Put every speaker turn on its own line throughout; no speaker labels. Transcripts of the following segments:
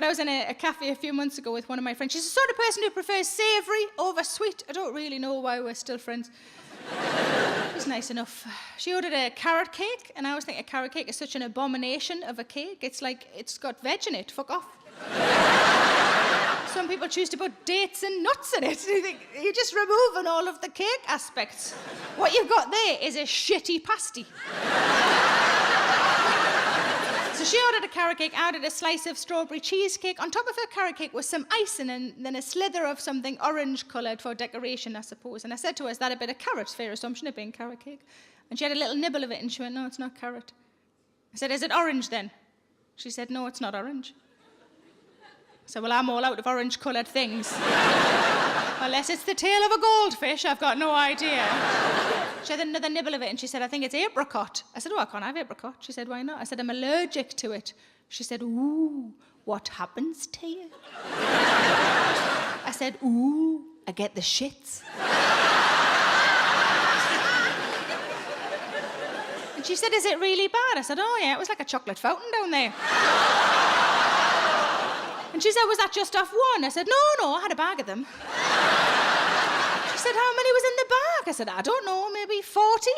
But I was in a cafe a few months ago with one of my friends. She's the sort of person who prefers savoury over sweet. I don't really know why we're still friends. She's nice enough. She ordered a carrot cake, and I always think a carrot cake is such an abomination of a cake. It's like, it's got veg in it. Fuck off. Some people choose to put dates and nuts in it. You're just removing all of the cake aspects. What you've got there is a shitty pasty. So she ordered a carrot cake, I ordered a slice of strawberry cheesecake. On top of her carrot cake was some icing and then a slither of something orange-coloured for decoration, I suppose. And I said to her, is that a bit of carrot? Fair assumption of being carrot cake. And she had a little nibble of it and she went, no, it's not carrot. I said, is it orange then? She said, no, it's not orange. So, well, I'm all out of orange-coloured things. Unless it's the tail of a goldfish, I've got no idea. She had another nibble of it and she said, I think it's apricot. I said, oh, I can't have apricot. She said, why not? I said, I'm allergic to it. She said, ooh, what happens to you? I said, ooh, I get the shits. And she said, is it really bad? I said, oh, yeah, it was like a chocolate fountain down there. And she said, was that just off one? I said, no, I had a bag of them. She said, how many was in the bag? I said, I don't know, maybe 40.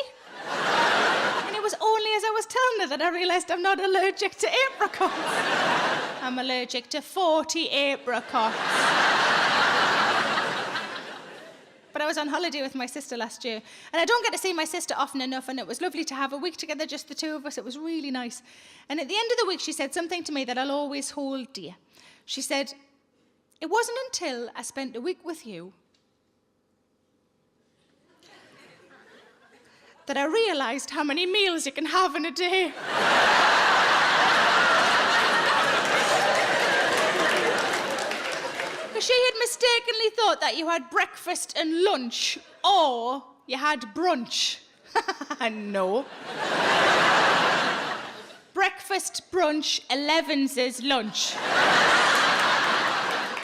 And it was only as I was telling her that I realised I'm not allergic to apricots. I'm allergic to 40 apricots. But I was on holiday with my sister last year, and I don't get to see my sister often enough, and it was lovely to have a week together, just the two of us. It was really nice. And at the end of the week, she said something to me that I'll always hold dear. She said, it wasn't until I spent a week with you that I realised how many meals you can have in a day. Because she had mistakenly thought that you had breakfast and lunch, or you had brunch. No. Breakfast, brunch, 11's is lunch.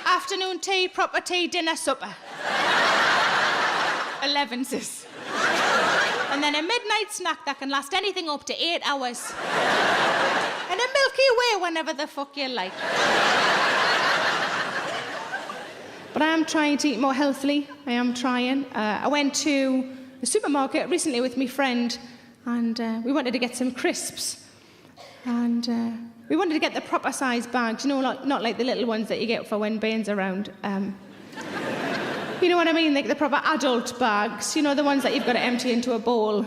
Afternoon tea, proper tea, dinner, supper. 11's is. And then a midnight snack that can last anything up to 8 hours. And a Milky Way whenever the fuck you like. But I am trying to eat more healthily. I am trying. I went to the supermarket recently with my friend, and we wanted to get some crisps. And we wanted to get the proper size bags, you know, not like the little ones that you get for when Bane's around. You know what I mean? Like the proper adult bags, you know, the ones that you've got to empty into a bowl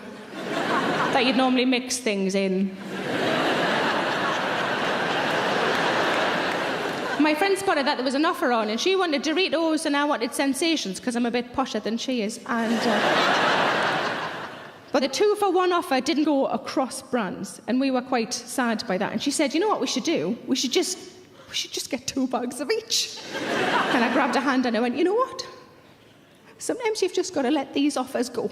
that you'd normally mix things in. My friend spotted that there was an offer on, and she wanted Doritos and I wanted Sensations because I'm a bit posher than she is. And but the 2-for-1 offer didn't go across brands, and we were quite sad by that. And she said, you know what we should do? We should just get 2 bags of each. And I grabbed her hand and I went, you know what? Sometimes you've just got to let these offers go.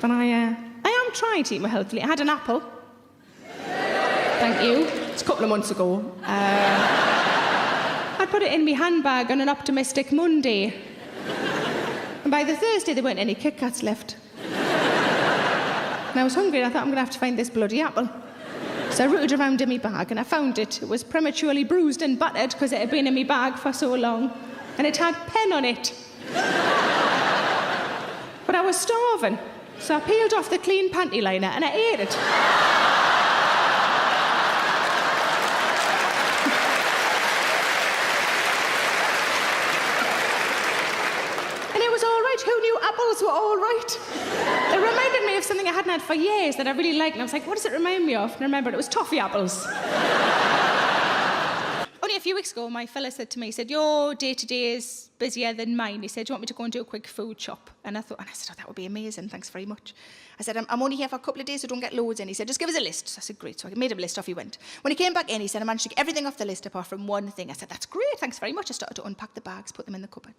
But I am trying to eat more healthily. I had an apple. Thank you. It's a couple of months ago. I put it in my handbag on an optimistic Monday. And by the Thursday, there weren't any Kit Kats left. And I was hungry, and I thought, I'm going to have to find this bloody apple. So I rooted around in my bag, and I found it. It was prematurely bruised and battered because it had been in my bag for so long. And it had pen on it. But I was starving, so I peeled off the clean panty liner, and I ate it. Who knew apples were all right? It reminded me of something I hadn't had for years that I really liked, and I was like, what does it remind me of? And I remembered it was toffee apples. Only a few weeks ago, my fella said to me, he said, your day-to-day is busier than mine. He said, do you want me to go and do a quick food shop? And I said, oh, that would be amazing, thanks very much. I said, I'm only here for a couple of days, so don't get loads in. He said, just give us a list. So I said, great. So I made him a list, off he went. When he came back in, he said, I managed to get everything off the list apart from one thing. I said, that's great, thanks very much. I started to unpack the bags, put them in the cupboard.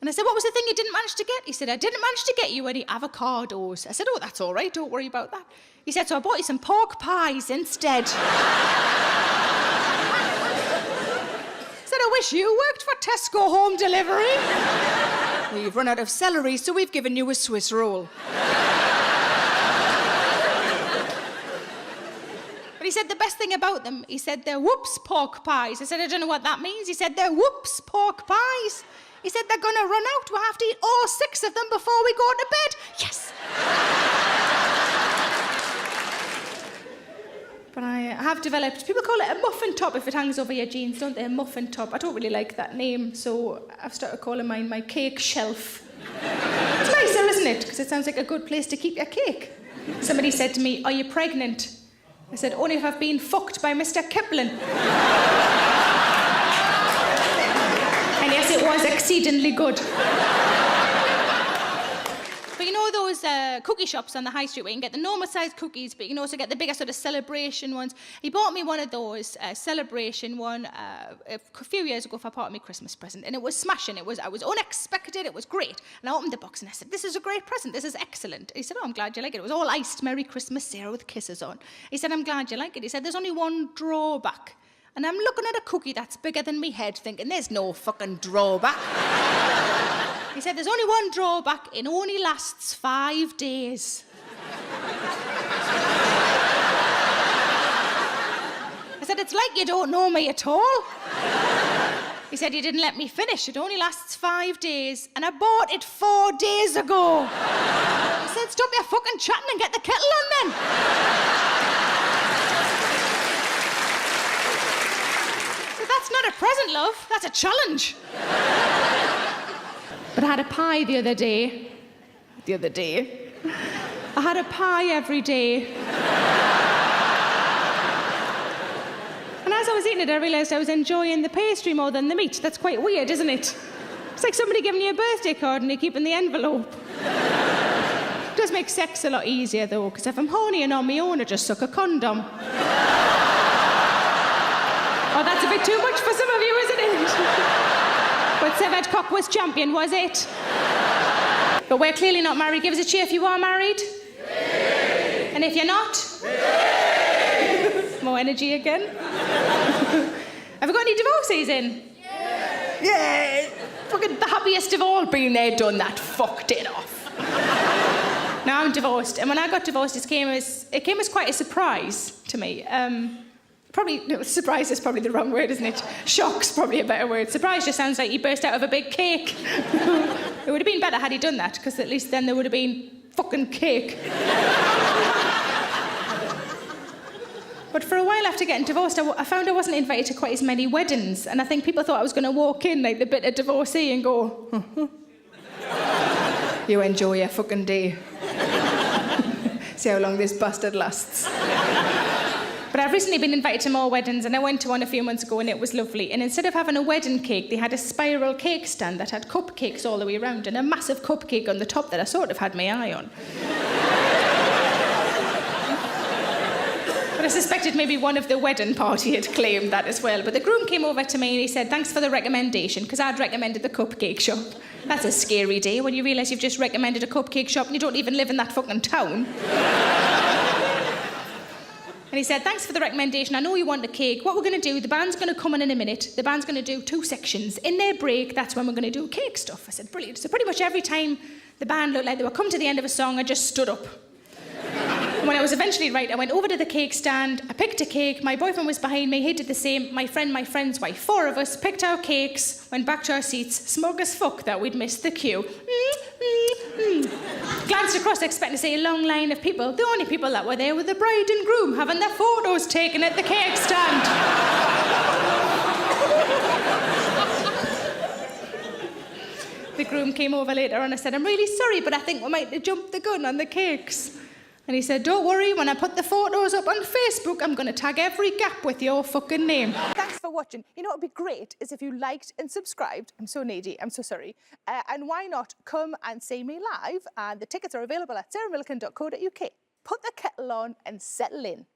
And I said, what was the thing you didn't manage to get? He said, I didn't manage to get you any avocados. I said, oh, that's all right, don't worry about that. He said, so I bought you some pork pies instead. He said, I wish you worked for Tesco Home Delivery. We've run out of celery, so we've given you a Swiss roll. But he said the best thing about them, he said they're whoops pork pies. I said, I don't know what that means. He said they're whoops pork pies. He said they're going to run out. We'll have to eat all 6 of them before we go to bed. Yes. But I have developed, people call it a muffin top if it hangs over your jeans, don't they? A muffin top. I don't really like that name, so I've started calling mine my cake shelf. It's nicer, isn't it? Because it sounds like a good place to keep your cake. Somebody said to me, are you pregnant? I said, only if I've been fucked by Mr. Kipling. And yes, it was exceedingly good. But you know those cookie shops on the high street where you can get the normal sized cookies, but you can also get the bigger sort of celebration ones? He bought me one of those, celebration one, a few years ago for part of my Christmas present, and it was smashing. I was unexpected, it was great. And I opened the box and I said, this is a great present, this is excellent. He said, oh, I'm glad you like it. It was all iced, Merry Christmas, Sarah with kisses on. He said, I'm glad you like it. He said, there's only one drawback. And I'm looking at a cookie that's bigger than me head, thinking, there's no fucking drawback. He said, there's only one drawback, it only lasts 5 days. I said, it's like you don't know me at all. He said, you didn't let me finish, it only lasts 5 days, and I bought it 4 days ago. I said, stop your fucking chatting and get the kettle on then. That's not a present, love. That's a challenge. But I had a pie the other day. I had a pie every day. And as I was eating it, I realised I was enjoying the pastry more than the meat. That's quite weird, isn't it? It's like somebody giving you a birthday card and you're keeping the envelope. It does make sex a lot easier, though, because if I'm horny and on my own, I just suck a condom. Oh, that's a bit too much for some of you, isn't it? But severed cock was champion, was it? But we're clearly not married. Give us a cheer if you are married. Yay. And if you're not? Yay. More energy again. Have we got any divorcees in? Yay. Yay. Fucking the happiest of all, been there, done that, fucked it off. Now I'm divorced. And when I got divorced, it came as quite a surprise to me. Surprise is probably the wrong word, isn't it? Shock's probably a better word. Surprise just sounds like he burst out of a big cake. It would have been better had he done that, because at least then there would have been fucking cake. But for a while after getting divorced, I found I wasn't invited to quite as many weddings, and I think people thought I was going to walk in like the bitter divorcee and go, you enjoy your fucking day. See how long this bastard lasts. But I've recently been invited to more weddings, and I went to one a few months ago, and it was lovely. And instead of having a wedding cake, they had a spiral cake stand that had cupcakes all the way around, and a massive cupcake on the top that I sort of had my eye on. But I suspected maybe one of the wedding party had claimed that as well. But the groom came over to me and he said, thanks for the recommendation, because I'd recommended the cupcake shop. That's a scary day when you realise you've just recommended a cupcake shop and you don't even live in that fucking town. And he said, thanks for the recommendation. I know you want a cake. What we're going to do, the band's going to come in a minute. The band's going to do 2 sections. In their break, that's when we're going to do cake stuff. I said, brilliant. So pretty much every time the band looked like they were coming to the end of a song, I just stood up. And when I was eventually right, I went over to the cake stand. I picked a cake. My boyfriend was behind me. He did the same. My friend's wife. 4 of us picked our cakes, went back to our seats, smug as fuck that we'd missed the queue. Glanced across expecting to see a long line of people. The only people that were there were the bride and groom having their photos taken at the cake stand. The groom came over later and I said, I'm really sorry, but I think we might have jumped the gun on the cakes. And he said, don't worry, when I put the photos up on Facebook, I'm going to tag every gap with your fucking name. Thanks for watching. You know what would be great is if you liked and subscribed. I'm so needy, I'm so sorry. And why not come and see me live? And the tickets are available at sarahmillican.co.uk. Put the kettle on and settle in.